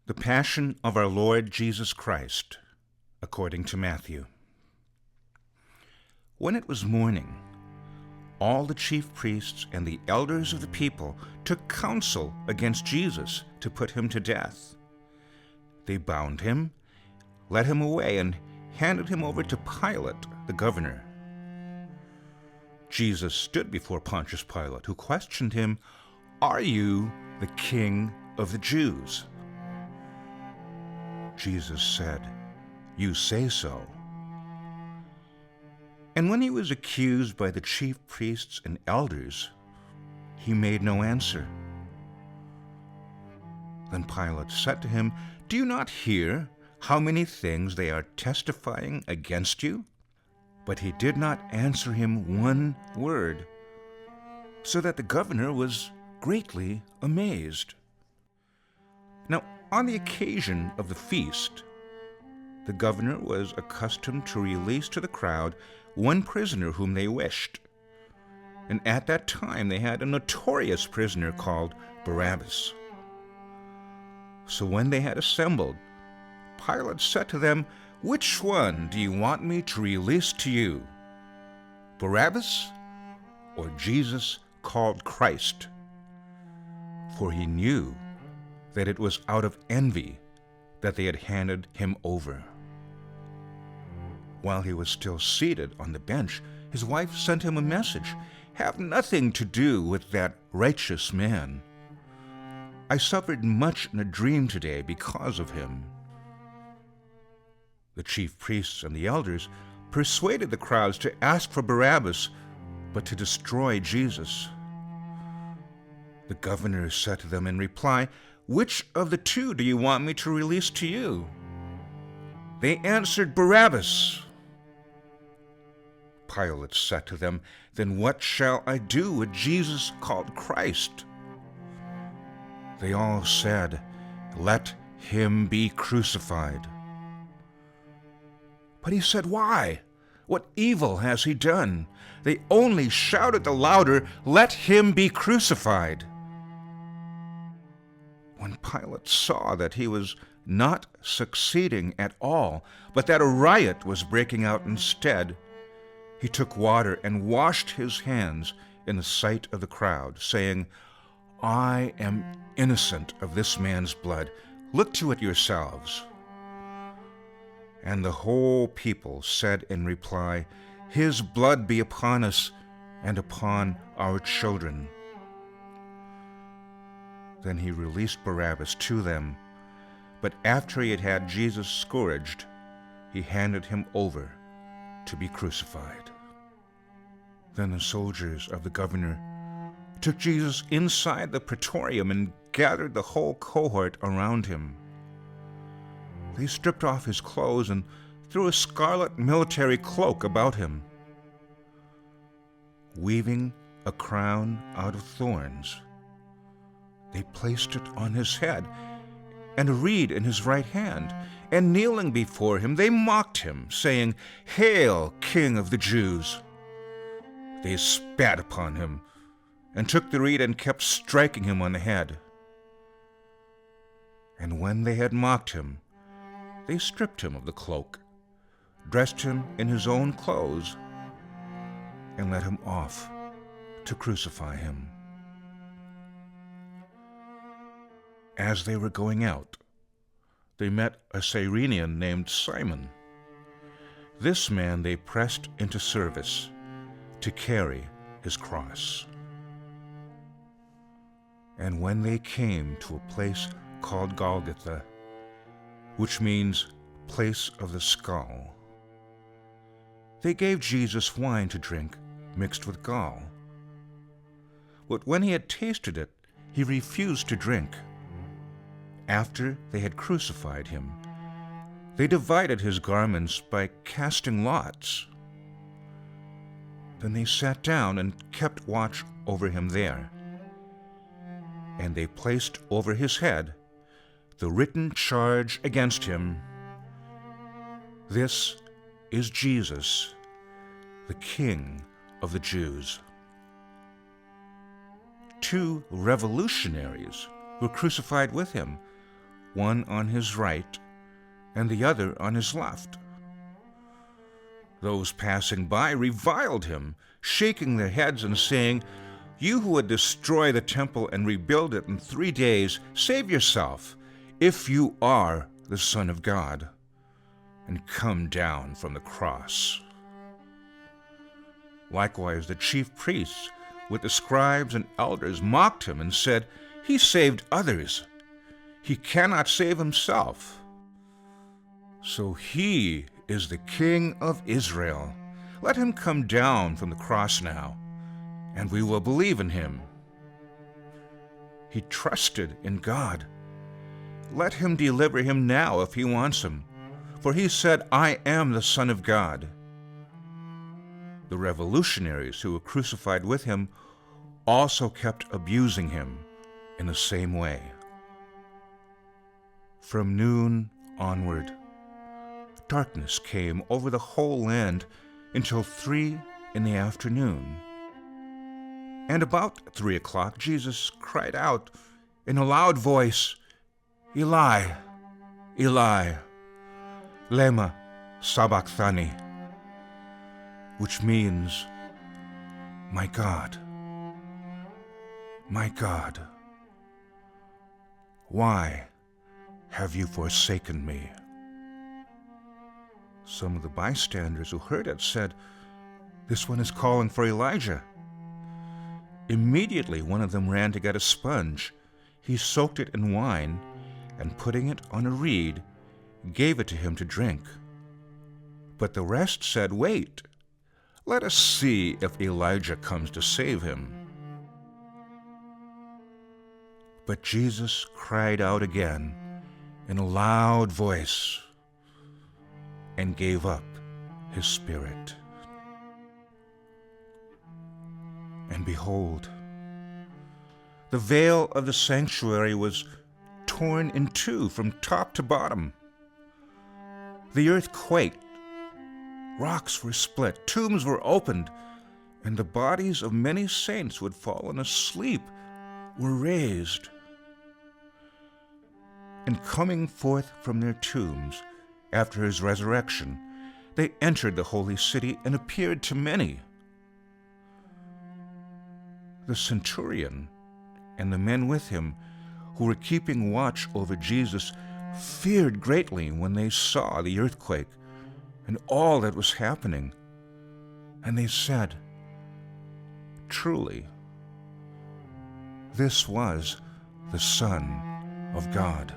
The Passion of our Lord Jesus Christ, according to Matthew. When it was morning, all the chief priests and the elders of the people took counsel against Jesus to put him to death. They bound him, led him away, and handed him over to Pilate, the governor. Jesus stood before Pontius Pilate, who questioned him, "Are you the king of the Jews?" Jesus said, "You say so." And when he was accused by the chief priests and elders, he made no answer. Then Pilate said to him, "Do you not hear how many things they are testifying against you?" But he did not answer him one word, so that the governor was greatly amazed. Now, on the occasion of the feast, the governor was accustomed to release to the crowd one prisoner whom they wished. And at that time they had a notorious prisoner called Barabbas. So when they had assembled, Pilate said to them, "Which one do you want me to release to you, Barabbas or Jesus called Christ?" For he knew that it was out of envy that they had handed him over. While he was still seated on the bench, his wife sent him a message, "Have nothing to do with that righteous man. I suffered much in a dream today because of him." The chief priests and the elders persuaded the crowds to ask for Barabbas, but to destroy Jesus. The governor said to them in reply, "Which of the two do you want me to release to you?" They answered, "Barabbas." Pilate said to them, "Then what shall I do with Jesus called Christ?" They all said, "Let him be crucified." But he said, "Why? What evil has he done?" They only shouted the louder, "Let him be crucified." When Pilate saw that he was not succeeding at all, but that a riot was breaking out instead, he took water and washed his hands in the sight of the crowd, saying, "I am innocent of this man's blood. Look to it yourselves." And the whole people said in reply, "His blood be upon us and upon our children." Then he released Barabbas to them, but after he had had Jesus scourged, he handed him over to be crucified. Then the soldiers of the governor took Jesus inside the praetorium and gathered the whole cohort around him. They stripped off his clothes and threw a scarlet military cloak about him. Weaving a crown out of thorns, they placed it on his head and a reed in his right hand, and kneeling before him, they mocked him, saying, "Hail, King of the Jews!" They spat upon him and took the reed and kept striking him on the head. And when they had mocked him, they stripped him of the cloak, dressed him in his own clothes, and led him off to crucify him. As they were going out, they met a Cyrenian named Simon. This man they pressed into service to carry his cross. And when they came to a place called Golgotha, which means place of the skull, they gave Jesus wine to drink mixed with gall. But when he had tasted it, he refused to drink. After they had crucified him, they divided his garments by casting lots. Then they sat down and kept watch over him there. And they placed over his head the written charge against him, "This is Jesus, the King of the Jews." 2 revolutionaries were crucified with him, one on his right and the other on his left. Those passing by reviled him, shaking their heads and saying, "You who would destroy the temple and rebuild it in 3 days, save yourself, if you are the Son of God, and come down from the cross." Likewise, the chief priests with the scribes and elders mocked him and said, "He saved others. He cannot save himself. So he is the King of Israel. Let him come down from the cross now, and we will believe in him." He trusted in God. Let him deliver him now if he wants him, for he said, "I am the Son of God." The revolutionaries who were crucified with him also kept abusing him in the same way. From noon onward, darkness came over the whole land until 3 in the afternoon. And about 3 o'clock, Jesus cried out in a loud voice, "Eli, Eli, lema sabachthani," which means, my God, why have you forsaken me?" Some of the bystanders who heard it said, "This one is calling for Elijah." Immediately one of them ran to get a sponge. He soaked it in wine, and putting it on a reed, gave it to him to drink. But the rest said, "Wait, let us see if Elijah comes to save him." But Jesus cried out again in a loud voice and gave up his spirit. And behold, the veil of the sanctuary was torn in two from top to bottom. The earth quaked, rocks were split, tombs were opened, and the bodies of many saints who had fallen asleep were raised. And coming forth from their tombs after his resurrection, they entered the holy city and appeared to many. The centurion and the men with him who were keeping watch over Jesus feared greatly when they saw the earthquake and all that was happening. And they said, "Truly, this was the Son of God."